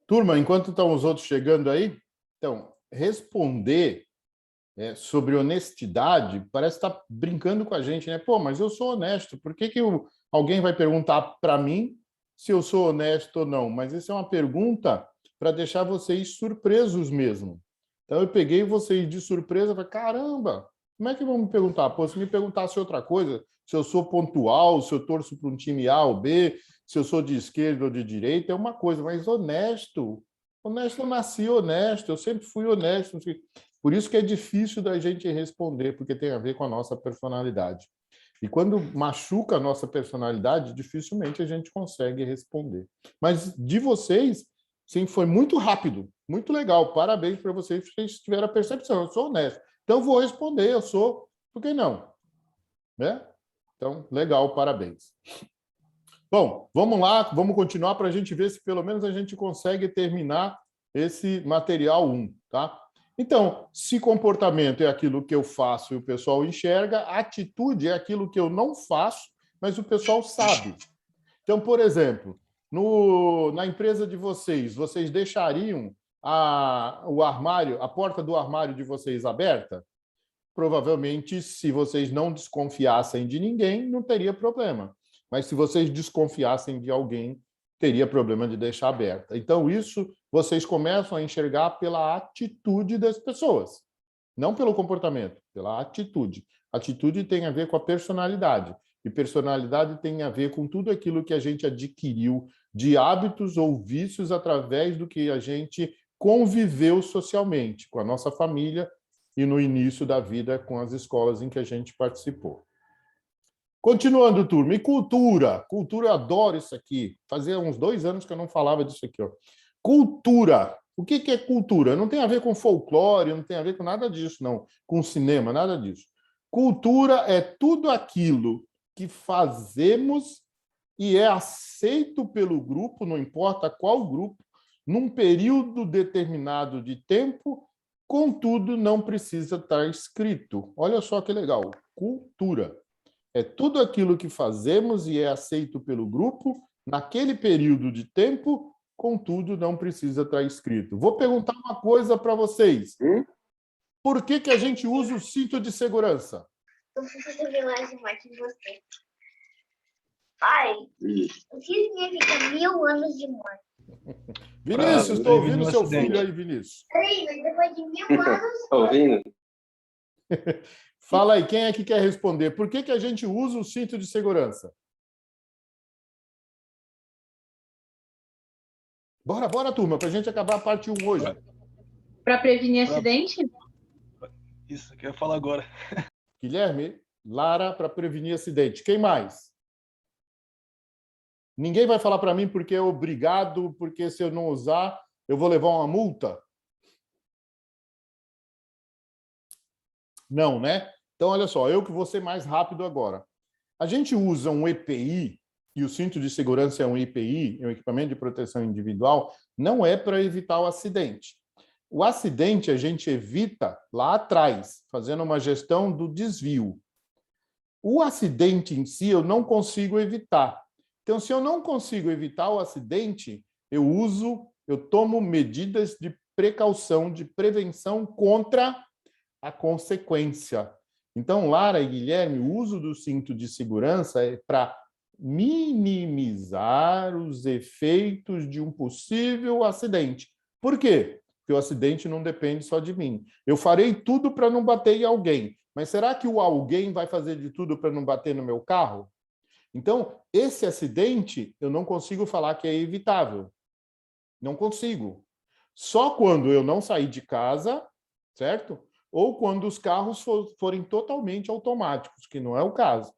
Turma, enquanto estão os outros chegando aí, então, responder sobre honestidade parece estar brincando com a gente, né? Pô, mas eu sou honesto, por que alguém vai perguntar para mim se eu sou honesto ou não? Mas essa é uma pergunta para deixar vocês surpresos mesmo. Então, eu peguei vocês de surpresa e falei, caramba, como é que vão me perguntar? Pô, se me perguntasse outra coisa, se eu sou pontual, se eu torço para um time A ou B, se eu sou de esquerda ou de direita, é uma coisa, mas honesto. Honesto, eu nasci honesto, eu sempre fui honesto. Por isso que é difícil da gente responder, porque tem a ver com a nossa personalidade. E quando machuca a nossa personalidade, dificilmente a gente consegue responder. Mas de vocês, sim, foi muito rápido, muito legal. Parabéns para vocês, vocês tiveram a percepção. Eu sou honesto. Então, vou responder, eu sou. Por que não? Né? Então, legal, parabéns. Bom, vamos lá, vamos continuar para a gente ver se pelo menos a gente consegue terminar esse material 1, tá? Então, se comportamento é aquilo que eu faço e o pessoal enxerga, atitude é aquilo que eu não faço, mas o pessoal sabe. Então, por exemplo, na empresa de vocês, vocês deixariam o armário, a porta do armário de vocês aberta? Provavelmente, se vocês não desconfiassem de ninguém, não teria problema. Mas se vocês desconfiassem de alguém, teria problema de deixar aberta. Então, isso vocês começam a enxergar pela atitude das pessoas, não pelo comportamento, pela atitude. Atitude tem a ver com a personalidade, e personalidade tem a ver com tudo aquilo que a gente adquiriu de hábitos ou vícios através do que a gente conviveu socialmente, com a nossa família, e no início da vida com as escolas em que a gente participou. Continuando, turma, e cultura? Cultura, eu adoro isso aqui. Fazia uns 2 anos que eu não falava disso aqui. Ó. Cultura. O que é cultura? Não tem a ver com folclore, não tem a ver com nada disso, não. Com cinema, nada disso. Cultura é tudo aquilo que fazemos e é aceito pelo grupo, não importa qual grupo, num período determinado de tempo. Contudo, não precisa estar escrito. Olha só que legal. Cultura. É tudo aquilo que fazemos e é aceito pelo grupo naquele período de tempo, contudo, não precisa estar escrito. Vou perguntar uma coisa para vocês. Por que a gente usa o cinto de segurança? Eu preciso ver mais uma que você. Pai, o que significa 1000 anos de morte? Vinícius, estou ouvindo seu filho aí, Vinícius. Peraí, mas depois de 1000 anos... Está ouvindo? Fala aí, quem é que quer responder? Por que a gente usa o cinto de segurança? Bora, turma, para a gente acabar a parte 1 hoje. Para prevenir acidente? Isso que eu ia falar agora. Guilherme, Lara, para prevenir acidente. Quem mais? Ninguém vai falar para mim porque é obrigado, porque se eu não usar, eu vou levar uma multa? Não, né? Então, olha só, eu que vou ser mais rápido agora. A gente usa um EPI, e o cinto de segurança é um EPI, é um equipamento de proteção individual, não é para evitar o acidente. O acidente a gente evita lá atrás, fazendo uma gestão do desvio. O acidente em si eu não consigo evitar. Então, se eu não consigo evitar o acidente, eu tomo medidas de precaução, de prevenção contra a consequência. Então, Lara e Guilherme, o uso do cinto de segurança é para minimizar os efeitos de um possível acidente. Por quê? Porque o acidente não depende só de mim. Eu farei tudo para não bater em alguém, mas será que o alguém vai fazer de tudo para não bater no meu carro? Então, esse acidente, eu não consigo falar que é evitável. Não consigo. Só quando eu não sair de casa, certo? Ou quando os carros forem totalmente automáticos, que não é o caso.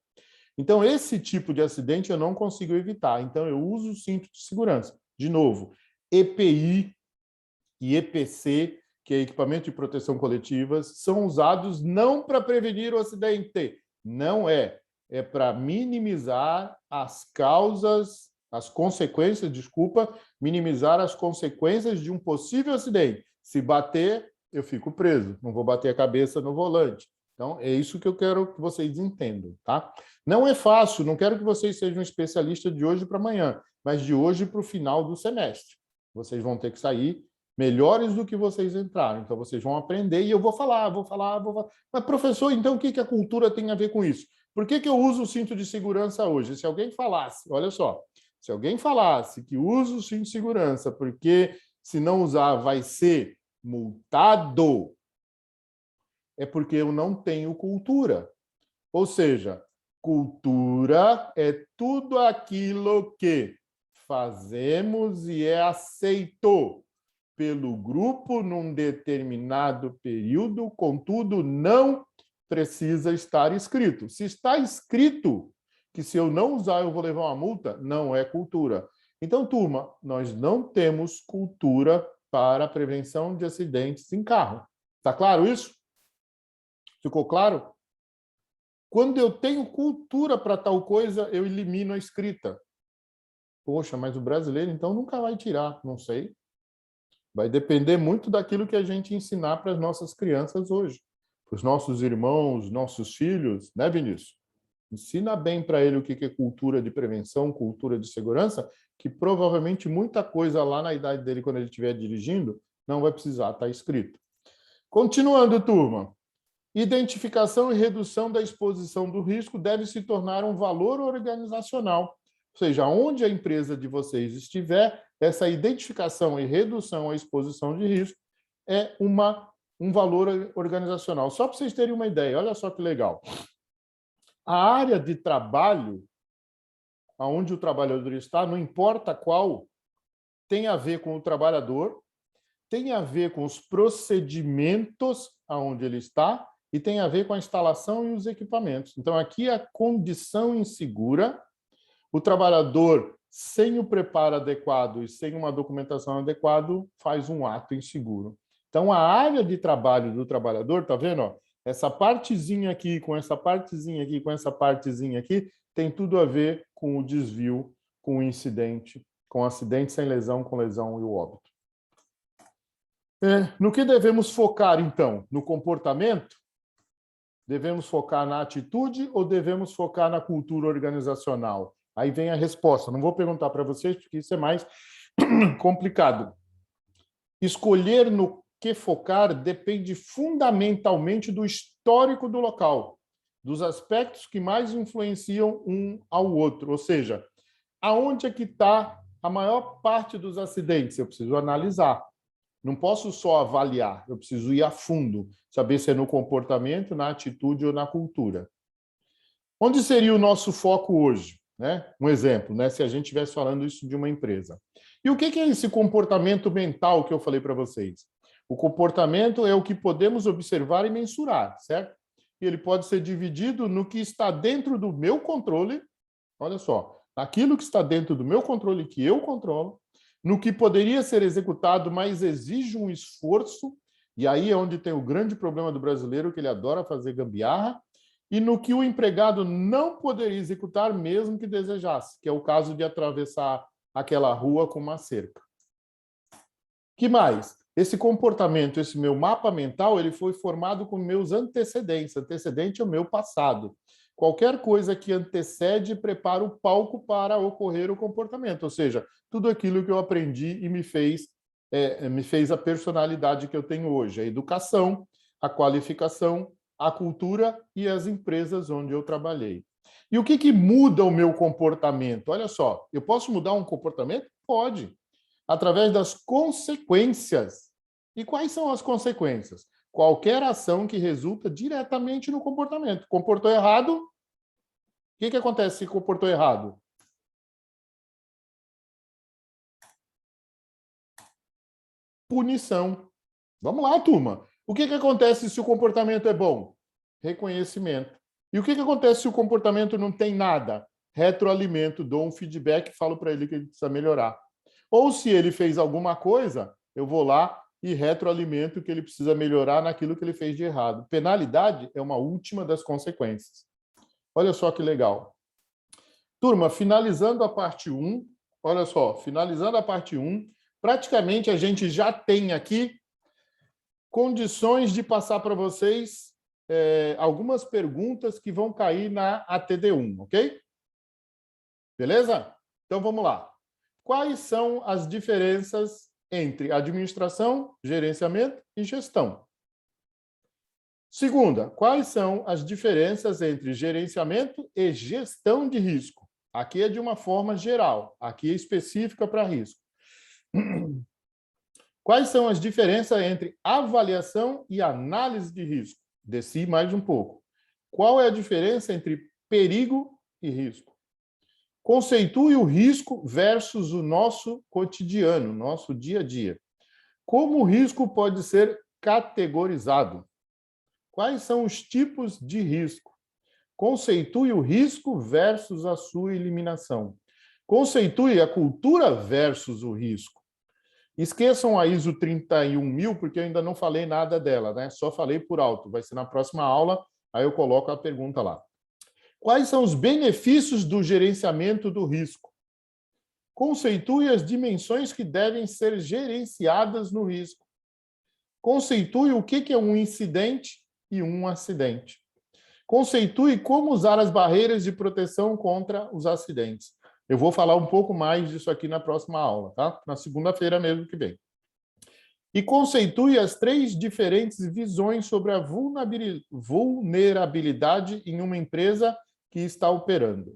Então, esse tipo de acidente eu não consigo evitar. Então, eu uso o cinto de segurança. De novo, EPI e EPC, que é equipamento de proteção coletivas, são usados não para prevenir o acidente. Não é. É para minimizar as causas, as consequências, minimizar as consequências de um possível acidente. Se bater, eu fico preso, não vou bater a cabeça no volante. Então, é isso que eu quero que vocês entendam, tá? Não é fácil, não quero que vocês sejam especialistas de hoje para amanhã, mas de hoje para o final do semestre. Vocês vão ter que sair melhores do que vocês entraram. Então, vocês vão aprender e eu vou falar. Mas, professor, então o que a cultura tem a ver com isso? Por que eu uso o cinto de segurança hoje? Se alguém falasse, olha só, se alguém falasse que usa o cinto de segurança porque se não usar vai ser multado, é porque eu não tenho cultura. Ou seja, cultura é tudo aquilo que fazemos e é aceito pelo grupo num determinado período, contudo, não precisa estar escrito. Se está escrito que se eu não usar eu vou levar uma multa, não é cultura. Então, turma, nós não temos cultura para a prevenção de acidentes em carro. Está claro isso? Ficou claro? Quando eu tenho cultura para tal coisa, eu elimino a escrita. Poxa, mas o brasileiro, então, nunca vai tirar. Não sei. Vai depender muito daquilo que a gente ensinar para as nossas crianças hoje. Para os nossos irmãos, nossos filhos, né, Vinícius? Ensina bem para ele o que é cultura de prevenção, cultura de segurança, que provavelmente muita coisa lá na idade dele, quando ele estiver dirigindo, não vai precisar estar escrito. Continuando, turma. Identificação e redução da exposição do risco deve se tornar um valor organizacional. Ou seja, onde a empresa de vocês estiver, essa identificação e redução à exposição de risco é um valor organizacional. Só para vocês terem uma ideia, olha só que legal. A área de trabalho, onde o trabalhador está, não importa qual, tem a ver com o trabalhador, tem a ver com os procedimentos aonde ele está e tem a ver com a instalação e os equipamentos. Então, aqui a condição insegura, o trabalhador sem o preparo adequado e sem uma documentação adequada faz um ato inseguro. Então, a área de trabalho do trabalhador, está vendo? Ó, essa partezinha aqui, com essa partezinha aqui, com essa partezinha aqui, tem tudo a ver com o desvio, com o incidente, com o acidente sem lesão, com lesão e o óbito. No que devemos focar, então? No comportamento? Devemos focar na atitude ou devemos focar na cultura organizacional? Aí vem a resposta. Não vou perguntar para vocês, porque isso é mais complicado. Escolher no que focar depende fundamentalmente do histórico do local, dos aspectos que mais influenciam um ao outro. Ou seja, aonde é que está a maior parte dos acidentes? Eu preciso analisar. Não posso só avaliar, eu preciso ir a fundo, saber se é no comportamento, na atitude ou na cultura. Onde seria o nosso foco hoje? Né? Um exemplo, né? Se a gente estivesse falando isso de uma empresa. E o que é esse comportamento mental que eu falei para vocês? O comportamento é o que podemos observar e mensurar, certo? E ele pode ser dividido no que está dentro do meu controle, olha só, aquilo que está dentro do meu controle, que eu controlo, no que poderia ser executado, mas exige um esforço, e aí é onde tem o grande problema do brasileiro, que ele adora fazer gambiarra, e no que o empregado não poderia executar mesmo que desejasse, que é o caso de atravessar aquela rua com uma cerca. Que mais? Esse comportamento, esse meu mapa mental, ele foi formado com meus antecedentes. Antecedente é o meu passado. Qualquer coisa que antecede prepara o palco para ocorrer o comportamento, ou seja, tudo aquilo que eu aprendi e me fez a personalidade que eu tenho hoje, a educação, a qualificação, a cultura e as empresas onde eu trabalhei. E o que muda o meu comportamento? Olha só, eu posso mudar um comportamento? Pode, através das consequências. E quais são as consequências? Qualquer ação que resulta diretamente no comportamento. Comportou errado? O que acontece se comportou errado? Punição. Vamos lá, turma. O que acontece se o comportamento é bom? Reconhecimento. E o que acontece se o comportamento não tem nada? Retroalimento. Dou um feedback e falo para ele que ele precisa melhorar. Ou se ele fez alguma coisa, eu vou lá e retroalimento que ele precisa melhorar naquilo que ele fez de errado. Penalidade é uma última das consequências. Olha só que legal. Turma, finalizando a parte 1, olha só, finalizando a parte 1, praticamente a gente já tem aqui condições de passar para vocês algumas perguntas que vão cair na ATD1, ok? Beleza? Então, vamos lá. quais são as diferenças entre administração, gerenciamento e gestão? Segunda, quais são as diferenças entre gerenciamento e gestão de risco? Aqui é de uma forma geral, aqui é específica para risco. Quais são as diferenças entre avaliação e análise de risco? Desci mais um pouco. Qual é a diferença entre perigo e risco? Conceitue o risco versus o nosso cotidiano, nosso dia a dia. Como o risco pode ser categorizado? Quais são os tipos de risco? Conceitue o risco versus a sua eliminação. Conceitue a cultura versus o risco. Esqueçam a ISO 31000, porque eu ainda não falei nada dela, né? Só falei por alto. Vai ser na próxima aula, aí eu coloco a pergunta lá. Quais são os benefícios do gerenciamento do risco? Conceitue as dimensões que devem ser gerenciadas no risco. Conceitue o que é um incidente e um acidente. Conceitue como usar as barreiras de proteção contra os acidentes. Eu vou falar um pouco mais disso aqui na próxima aula, tá? Na segunda-feira mesmo que vem. E conceitue as 3 diferentes visões sobre a vulnerabilidade em uma empresa que está operando.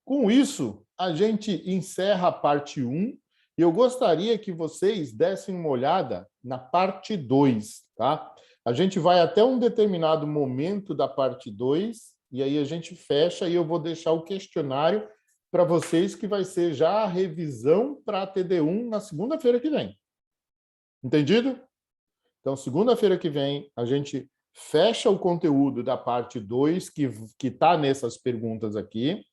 Com isso, a gente encerra a parte 1 e eu gostaria que vocês dessem uma olhada na parte 2, tá? A gente vai até um determinado momento da parte 2 e aí a gente fecha e eu vou deixar o questionário para vocês, que vai ser já a revisão para a TD1 na segunda-feira que vem. Entendido? Então, segunda-feira que vem, a gente fecha o conteúdo da parte 2, que está nessas perguntas aqui.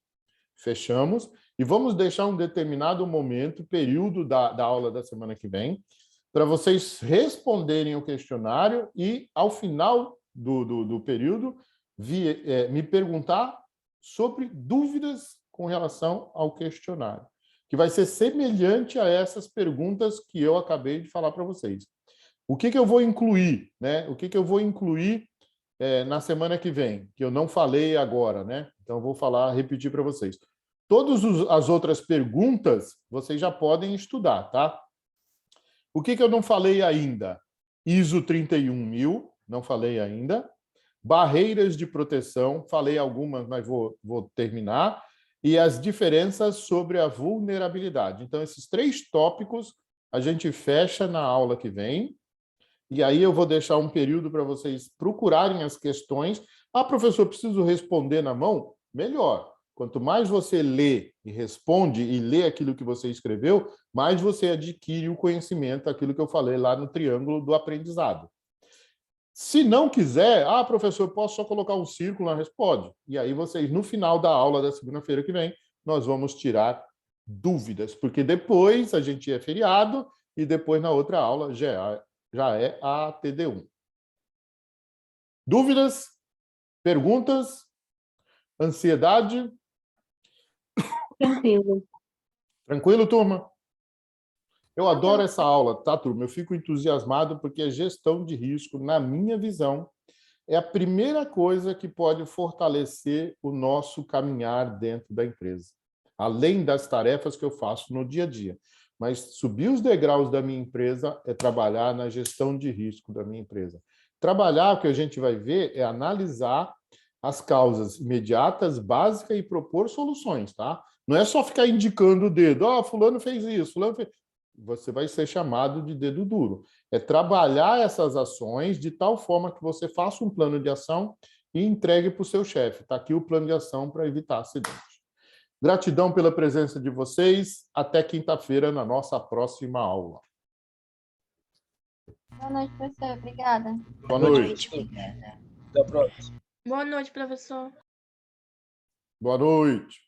Fechamos. E vamos deixar um determinado momento, período da aula da semana que vem, para vocês responderem o questionário e, ao final do período, me perguntar sobre dúvidas com relação ao questionário, que vai ser semelhante a essas perguntas que eu acabei de falar para vocês. O que eu vou incluir, né? O que eu vou incluir na semana que vem, que eu não falei agora, né? Então, eu vou repetir para vocês. Todas as outras perguntas, vocês já podem estudar, tá? O que eu não falei ainda? ISO 31000, não falei ainda. Barreiras de proteção, falei algumas, mas vou terminar. E as diferenças sobre a vulnerabilidade. Então, esses 3 tópicos a gente fecha na aula que vem. E aí eu vou deixar um período para vocês procurarem as questões. Ah, professor, preciso responder na mão? Melhor. Quanto mais você lê e responde e lê aquilo que você escreveu, mais você adquire o conhecimento daquilo que eu falei lá no triângulo do aprendizado. Se não quiser, professor, posso só colocar um círculo na resposta? Pode. E aí vocês, no final da aula da segunda-feira que vem, nós vamos tirar dúvidas, porque depois a gente é feriado e depois na outra aula já é a TD1. Dúvidas? Perguntas? Ansiedade? Tranquilo. Tranquilo, turma? Eu adoro essa aula, tá, turma? Eu fico entusiasmado porque a gestão de risco, na minha visão, é a primeira coisa que pode fortalecer o nosso caminhar dentro da empresa. Além das tarefas que eu faço no dia a dia. Mas subir os degraus da minha empresa é trabalhar na gestão de risco da minha empresa. Trabalhar, o que a gente vai ver, é analisar as causas imediatas, básicas e propor soluções, tá? Não é só ficar indicando o dedo. Fulano fez isso, fulano fez... Você vai ser chamado de dedo duro. É trabalhar essas ações de tal forma que você faça um plano de ação e entregue para o seu chefe. Está aqui o plano de ação para evitar acidente. Gratidão pela presença de vocês. Até quinta-feira na nossa próxima aula. Boa noite, professor. Obrigada. Boa noite. Até a próxima. Boa noite, professor. Boa noite.